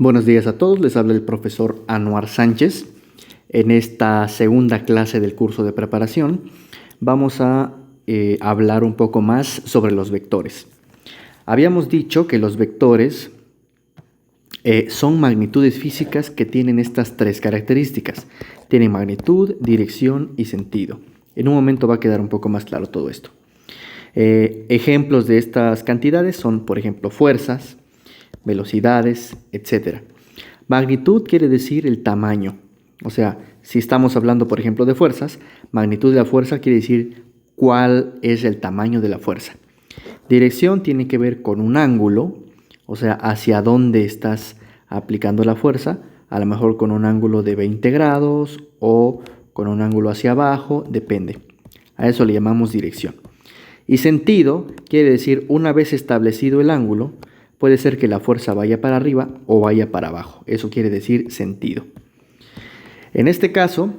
Buenos días a todos, les habla el profesor Anuar Sánchez. En esta segunda clase del curso de preparación vamos a hablar un poco más sobre los vectores. Habíamos dicho que los vectores son magnitudes físicas que tienen estas tres características. Tienen magnitud, dirección y sentido. En un momento va a quedar un poco más claro todo esto. Ejemplos de estas cantidades son, por ejemplo, fuerzas, velocidades, etc. Magnitud quiere decir el tamaño. O sea, si estamos hablando, por ejemplo, de fuerzas, magnitud de la fuerza quiere decir cuál es el tamaño de la fuerza. Dirección tiene que ver con un ángulo, o sea, hacia dónde estás aplicando la fuerza, a lo mejor con un ángulo de 20 grados o con un ángulo hacia abajo, depende. A eso le llamamos dirección. Y sentido quiere decir, una vez establecido el ángulo, puede ser que la fuerza vaya para arriba o vaya para abajo. Eso quiere decir sentido. En este caso,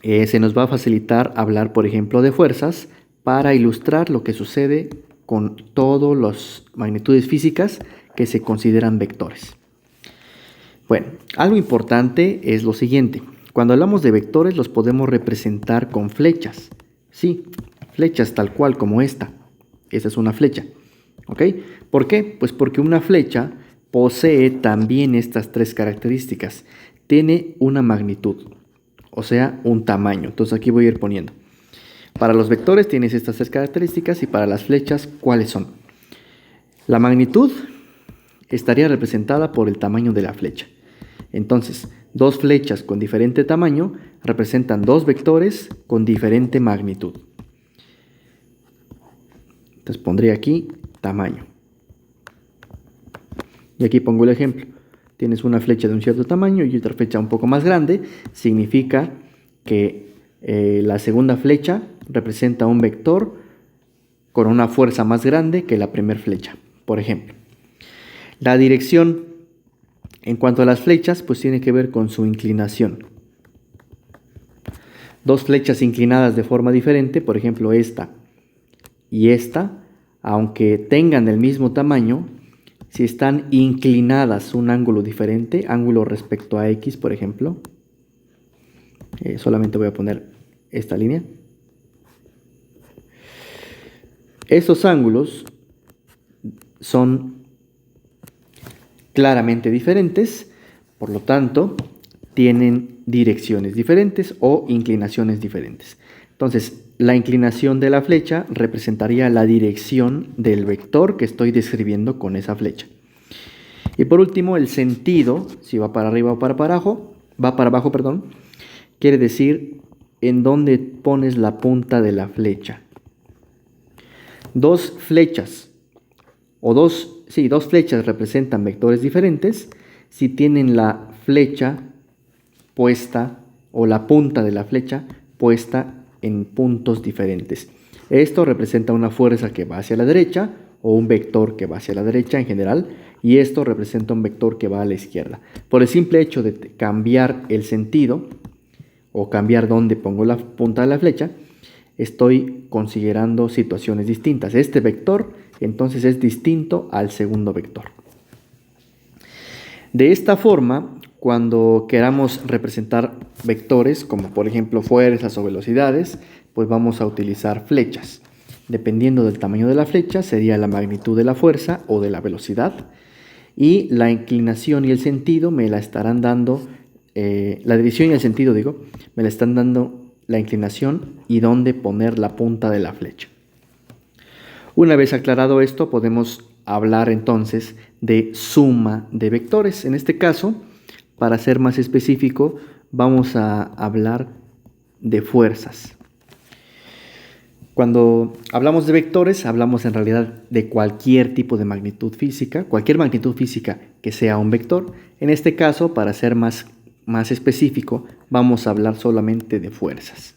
se nos va a facilitar hablar, por ejemplo, de fuerzas para ilustrar lo que sucede con todas las magnitudes físicas que se consideran vectores. Bueno, algo importante es lo siguiente. Cuando hablamos de vectores los podemos representar con flechas. Sí, flechas tal cual como esta. Esa es una flecha. ¿Ok? ¿Por qué? Pues porque una flecha posee también estas tres características. Tiene una magnitud, o sea, un tamaño. Entonces aquí voy a ir poniendo. Para los vectores tienes estas tres características y para las flechas, ¿cuáles son? La magnitud estaría representada por el tamaño de la flecha. Entonces, dos flechas con diferente tamaño representan dos vectores con diferente magnitud. Entonces pondré aquí tamaño. Y aquí pongo el ejemplo. Tienes una flecha de un cierto tamaño y otra flecha un poco más grande. Significa que la segunda flecha representa un vector con una fuerza más grande que la primera flecha, por ejemplo. La dirección, en cuanto a las flechas, pues tiene que ver con su inclinación. Dos flechas inclinadas de forma diferente, por ejemplo esta y esta, aunque tengan el mismo tamaño, si están inclinadas un ángulo diferente, ángulo respecto a X, por ejemplo, solamente voy a poner esta línea. Esos ángulos son claramente diferentes, por lo tanto, tienen direcciones diferentes o inclinaciones diferentes. Entonces, la inclinación de la flecha representaría la dirección del vector que estoy describiendo con esa flecha. Y por último, el sentido, si va para arriba o para abajo, quiere decir en dónde pones la punta de la flecha. Dos flechas representan vectores diferentes si tienen la flecha puesta o la punta de la flecha puesta en puntos diferentes. Esto representa una fuerza que va hacia la derecha o un vector que va hacia la derecha en general, y esto representa un vector que va a la izquierda. Por el simple hecho de cambiar el sentido o cambiar dónde pongo la punta de la flecha, estoy considerando situaciones distintas. Este vector entonces es distinto al segundo vector. De esta forma, cuando queramos representar vectores, como por ejemplo fuerzas o velocidades, pues vamos a utilizar flechas. Dependiendo del tamaño de la flecha, sería la magnitud de la fuerza o de la velocidad. Y la inclinación y el sentido me la estarán dando, la dirección y el sentido, me la están dando la inclinación y dónde poner la punta de la flecha. Una vez aclarado esto, podemos hablar entonces de suma de vectores. En este caso, para ser más específico, vamos a hablar de fuerzas. Cuando hablamos de vectores, hablamos en realidad de cualquier tipo de magnitud física, cualquier magnitud física que sea un vector. En este caso, para ser más específico, vamos a hablar solamente de fuerzas.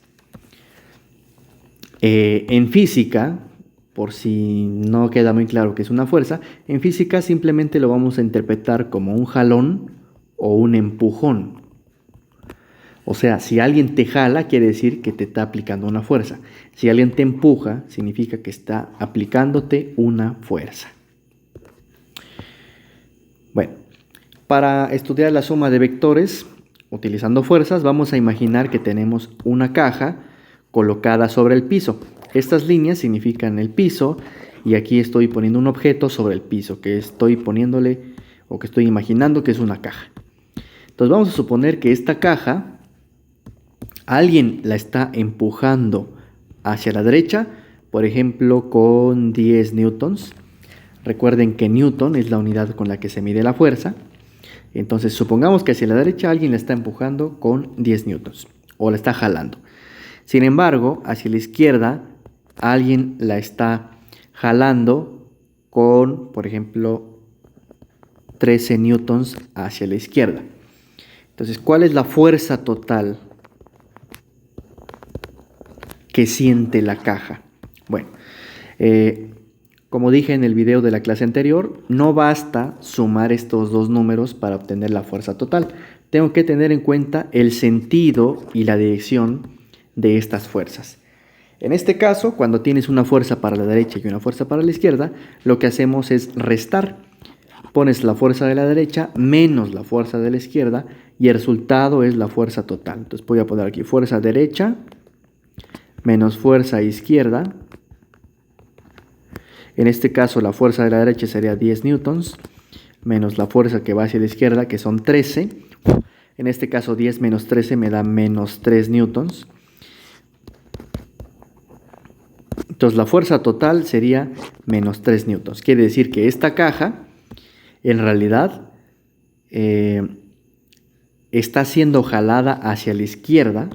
En física, por si no queda muy claro qué es una fuerza, en física simplemente lo vamos a interpretar como un jalón o un empujón. O sea, si alguien te jala, quiere decir que te está aplicando una fuerza. Si alguien te empuja, significa que está aplicándote una fuerza. Bueno, Para estudiar la suma de vectores utilizando fuerzas, vamos a imaginar que tenemos una caja colocada sobre el piso. Estas líneas significan el piso y aquí estoy poniendo un objeto sobre el piso que estoy poniéndole o que estoy imaginando que es una caja. Entonces vamos a suponer que esta caja alguien la está empujando hacia la derecha, por ejemplo con 10 newtons. Recuerden que newton es la unidad con la que se mide la fuerza. Entonces supongamos que hacia la derecha alguien la está empujando con 10 newtons o la está jalando. Sin embargo, hacia la izquierda alguien la está jalando con, por ejemplo, 13 newtons hacia la izquierda. Entonces, ¿cuál es la fuerza total que siente la caja? Bueno, como dije en el video de la clase anterior, no basta sumar estos dos números para obtener la fuerza total. Tengo que tener en cuenta el sentido y la dirección de estas fuerzas. En este caso, cuando tienes una fuerza para la derecha y una fuerza para la izquierda, lo que hacemos es restar. Pones la fuerza de la derecha menos la fuerza de la izquierda y el resultado es la fuerza total. Entonces voy a poner aquí fuerza derecha menos fuerza izquierda. En este caso la fuerza de la derecha sería 10 newtons menos la fuerza que va hacia la izquierda, que son 13. En este caso 10 menos 13 me da menos 3 newtons. Entonces la fuerza total sería menos 3 newtons. Quiere decir que esta caja en realidad está siendo jalada hacia la izquierda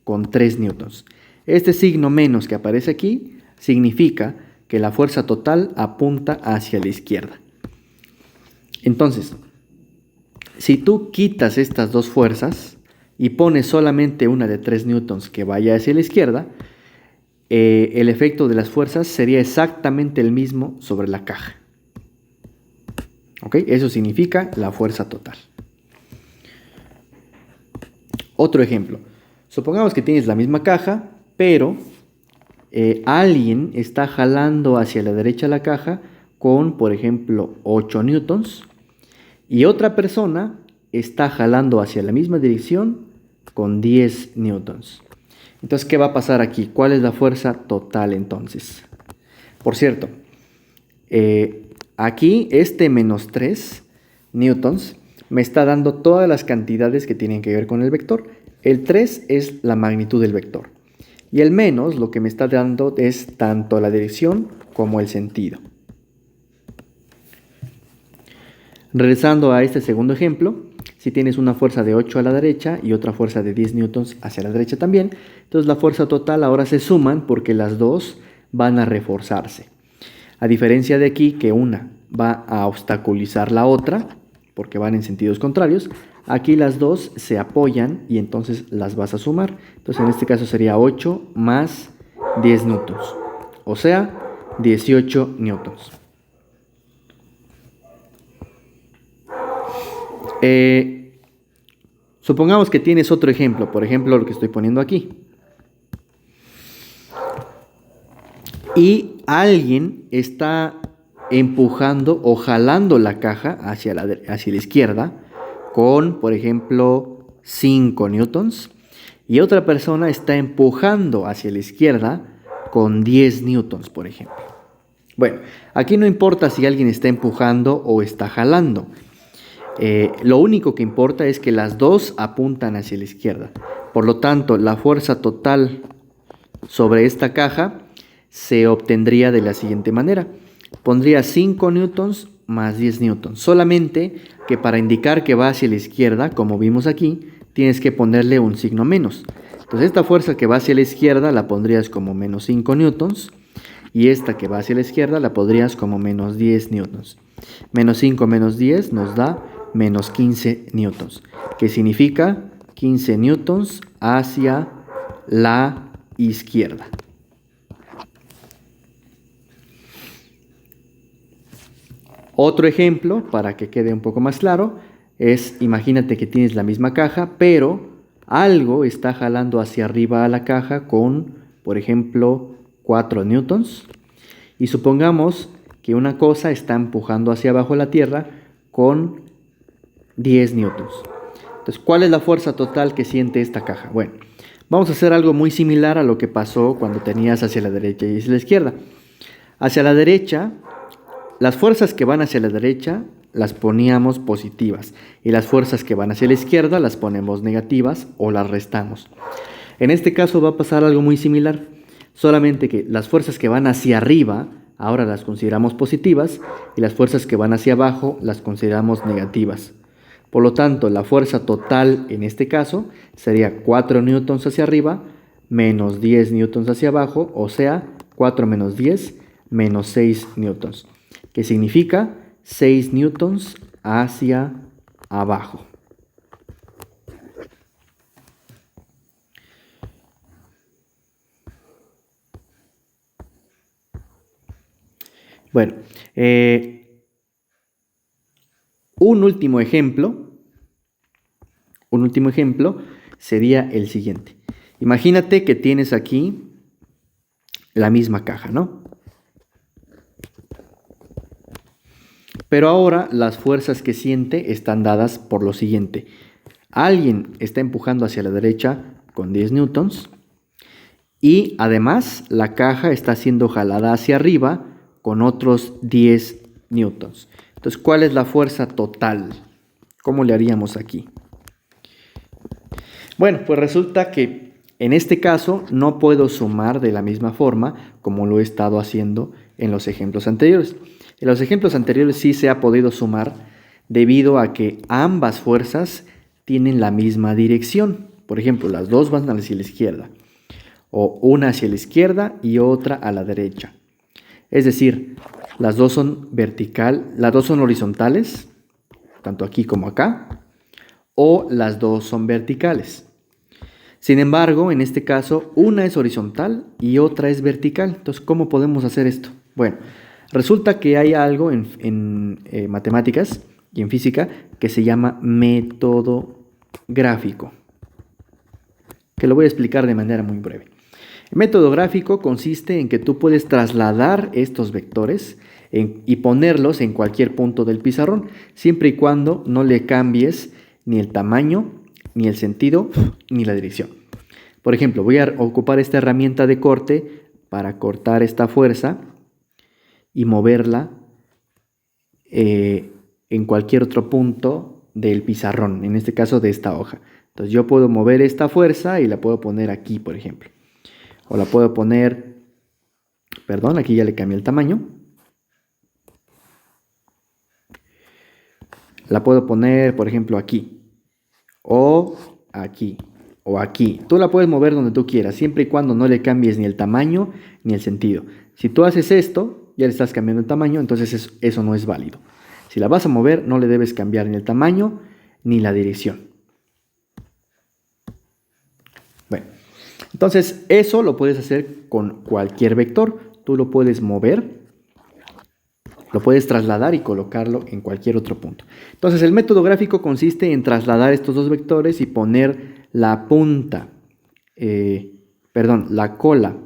con 3 newtons. Este signo menos que aparece aquí significa que la fuerza total apunta hacia la izquierda. Entonces, si tú quitas estas dos fuerzas y pones solamente una de 3 newtons que vaya hacia la izquierda, el efecto de las fuerzas sería exactamente el mismo sobre la caja. ¿Ok? Eso significa la fuerza total. Otro ejemplo. Supongamos que tienes la misma caja, pero alguien está jalando hacia la derecha la caja con, por ejemplo, 8 newtons y otra persona está jalando hacia la misma dirección con 10 newtons. Entonces, ¿qué va a pasar aquí? ¿Cuál es la fuerza total entonces? Por cierto, aquí este menos 3 newtons me está dando todas las cantidades que tienen que ver con el vector. El 3 es la magnitud del vector. Y el menos lo que me está dando es tanto la dirección como el sentido. Regresando a este segundo ejemplo, si tienes una fuerza de 8 a la derecha y otra fuerza de 10 newtons hacia la derecha también, entonces la fuerza total ahora se suman porque las dos van a reforzarse. A diferencia de aquí que una va a obstaculizar la otra, porque van en sentidos contrarios, aquí las dos se apoyan y entonces las vas a sumar. Entonces en este caso sería 8 más 10 newtons, o sea, 18 newtons. Supongamos que tienes otro ejemplo, por ejemplo lo que estoy poniendo aquí. Y alguien está empujando o jalando la caja hacia la izquierda con, por ejemplo, 5 newtons. Y otra persona está empujando hacia la izquierda con 10 newtons, por ejemplo. Bueno, aquí no importa si alguien está empujando o está jalando. Lo único que importa es que las dos apuntan hacia la izquierda. Por lo tanto, la fuerza total sobre esta caja se obtendría de la siguiente manera. Pondría 5 newtons más 10 newtons. Solamente que para indicar que va hacia la izquierda, como vimos aquí, tienes que ponerle un signo menos. Entonces esta fuerza que va hacia la izquierda la pondrías como menos 5 newtons. Y esta que va hacia la izquierda la pondrías como menos 10 newtons. Menos 5 menos 10 nos da menos 15 newtons, que significa 15 newtons hacia la izquierda. Otro ejemplo, para que quede un poco más claro, es imagínate que tienes la misma caja, pero algo está jalando hacia arriba a la caja con, por ejemplo, 4 newtons. Y supongamos que una cosa está empujando hacia abajo la tierra con 10 newtons. Entonces, ¿cuál es la fuerza total que siente esta caja? Bueno, vamos a hacer algo muy similar a lo que pasó cuando tenías hacia la derecha y hacia la izquierda. Hacia la derecha, las fuerzas que van hacia la derecha las poníamos positivas y las fuerzas que van hacia la izquierda las ponemos negativas o las restamos. En este caso va a pasar algo muy similar, solamente que las fuerzas que van hacia arriba ahora las consideramos positivas y las fuerzas que van hacia abajo las consideramos negativas. Por lo tanto, la fuerza total en este caso sería 4 newtons hacia arriba menos 10 newtons hacia abajo, o sea, 4 menos 10 menos 6 newtons, que significa 6 newtons hacia abajo. Bueno, un último ejemplo sería el siguiente. Imagínate que tienes aquí la misma caja, ¿no? Pero ahora las fuerzas que siente están dadas por lo siguiente. Alguien está empujando hacia la derecha con 10 newtons y además la caja está siendo jalada hacia arriba con otros 10 newtons. Entonces, ¿cuál es la fuerza total? ¿Cómo le haríamos aquí? Bueno, pues resulta que en este caso no puedo sumar de la misma forma como lo he estado haciendo en los ejemplos anteriores. En los ejemplos anteriores sí se ha podido sumar debido a que ambas fuerzas tienen la misma dirección. Por ejemplo, las dos van hacia la izquierda, o una hacia la izquierda y otra a la derecha. Es decir, las dos son horizontales, tanto aquí como acá, o las dos son verticales. Sin embargo, en este caso, una es horizontal y otra es vertical. Entonces, ¿cómo podemos hacer esto? Bueno, resulta que hay algo en matemáticas y en física que se llama método gráfico, que lo voy a explicar de manera muy breve. El método gráfico consiste en que tú puedes trasladar estos vectores y ponerlos en cualquier punto del pizarrón, siempre y cuando no le cambies ni el tamaño, ni el sentido, ni la dirección. Por ejemplo, voy a ocupar esta herramienta de corte para cortar esta fuerza y moverla en cualquier otro punto del pizarrón, en este caso de esta hoja. Entonces yo puedo mover esta fuerza y la puedo poner aquí, por ejemplo. O la puedo poner, perdón, aquí ya le cambié el tamaño. La puedo poner, por ejemplo, aquí. O aquí. O aquí. Tú la puedes mover donde tú quieras, siempre y cuando no le cambies ni el tamaño ni el sentido. Si tú haces esto, ya le estás cambiando el tamaño, entonces eso no es válido. Si la vas a mover, no le debes cambiar ni el tamaño ni la dirección. Bueno, entonces eso lo puedes hacer con cualquier vector. Tú lo puedes mover, lo puedes trasladar y colocarlo en cualquier otro punto. Entonces el método gráfico consiste en trasladar estos dos vectores y poner la la cola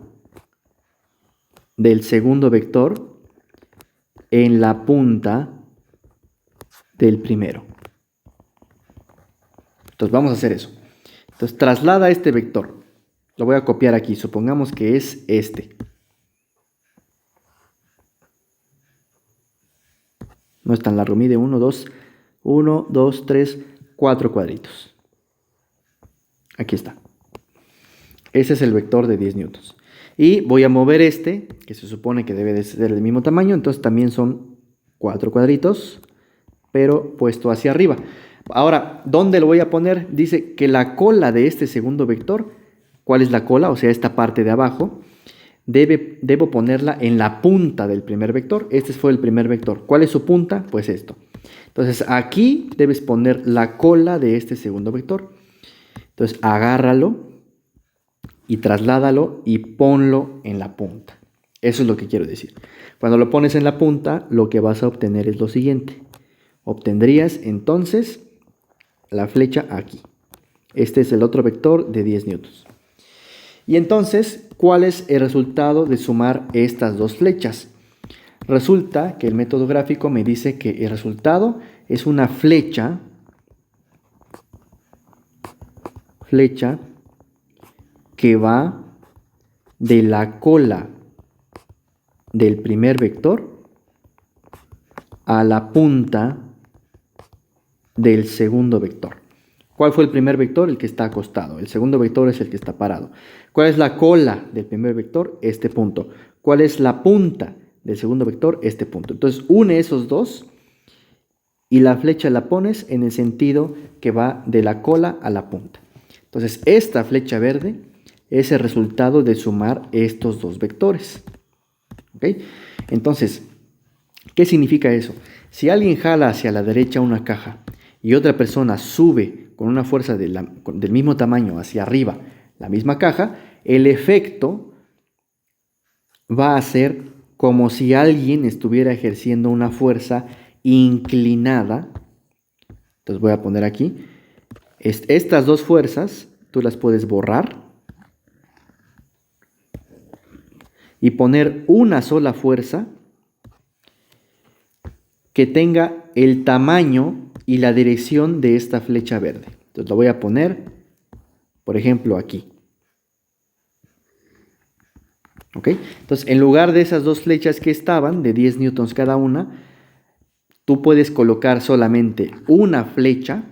del segundo vector en la punta del primero. Entonces vamos a hacer eso. Entonces traslada este vector. Lo voy a copiar aquí. Supongamos que es este. No es tan largo. Mide 1, 2, 3, 4 cuadritos. Aquí está. Ese es el vector de 10 newtons. Y voy a mover este, que se supone que debe de ser del mismo tamaño. Entonces también son 4 cuadritos, pero puesto hacia arriba. Ahora, ¿dónde lo voy a poner? Dice que la cola de este segundo vector, ¿cuál es la cola? O sea, esta parte de abajo, debo ponerla en la punta del primer vector. Este fue el primer vector. ¿Cuál es su punta? Pues esto. Entonces, aquí debes poner la cola de este segundo vector. Entonces, agárralo y trasládalo y ponlo en la punta. Eso es lo que quiero decir. Cuando lo pones en la punta, lo que vas a obtener es lo siguiente. Obtendrías entonces la flecha aquí. Este es el otro vector de 10 newtons. Y entonces, ¿cuál es el resultado de sumar estas dos flechas? Resulta que el método gráfico me dice que el resultado es una flecha flecha que va de la cola del primer vector a la punta del segundo vector. ¿Cuál fue el primer vector? El que está acostado. El segundo vector es el que está parado. ¿Cuál es la cola del primer vector? Este punto. ¿Cuál es la punta del segundo vector? Este punto. Entonces une esos dos y la flecha la pones en el sentido que va de la cola a la punta. Entonces esta flecha verde es el resultado de sumar estos dos vectores. ¿Ok? Entonces, ¿qué significa eso? Si alguien jala hacia la derecha una caja y otra persona sube con una fuerza del mismo tamaño hacia arriba la misma caja, el efecto va a ser como si alguien estuviera ejerciendo una fuerza inclinada. Entonces voy a poner aquí. Estas dos fuerzas tú las puedes borrar y poner una sola fuerza que tenga el tamaño y la dirección de esta flecha verde. Entonces lo voy a poner, por ejemplo, aquí. ¿Ok? Entonces, en lugar de esas dos flechas que estaban, de 10 newtons cada una, tú puedes colocar solamente una flecha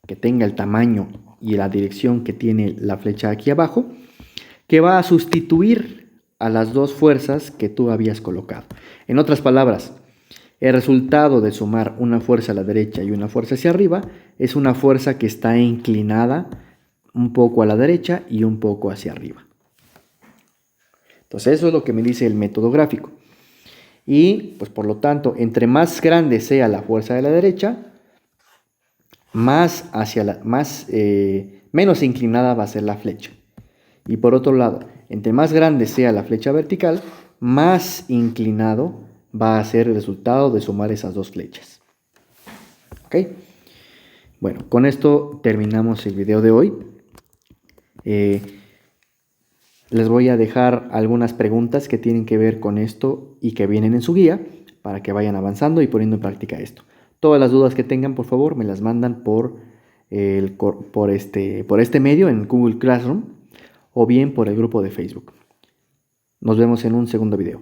que tenga el tamaño y la dirección que tiene la flecha aquí abajo, que va a sustituir a las dos fuerzas que tú habías colocado. En otras palabras, el resultado de sumar una fuerza a la derecha y una fuerza hacia arriba es una fuerza que está inclinada un poco a la derecha y un poco hacia arriba. Entonces eso es lo que me dice el método gráfico. Y pues por lo tanto, entre más grande sea la fuerza de la derecha, menos inclinada va a ser la flecha. Y por otro lado, entre más grande sea la flecha vertical, más inclinado va a ser el resultado de sumar esas dos flechas. ¿Ok? Bueno, con esto terminamos el video de hoy. Les voy a dejar algunas preguntas que tienen que ver con esto y que vienen en su guía para que vayan avanzando y poniendo en práctica esto. Todas las dudas que tengan, por favor, me las mandan por este medio en Google Classroom o bien por el grupo de Facebook. Nos vemos en un segundo video.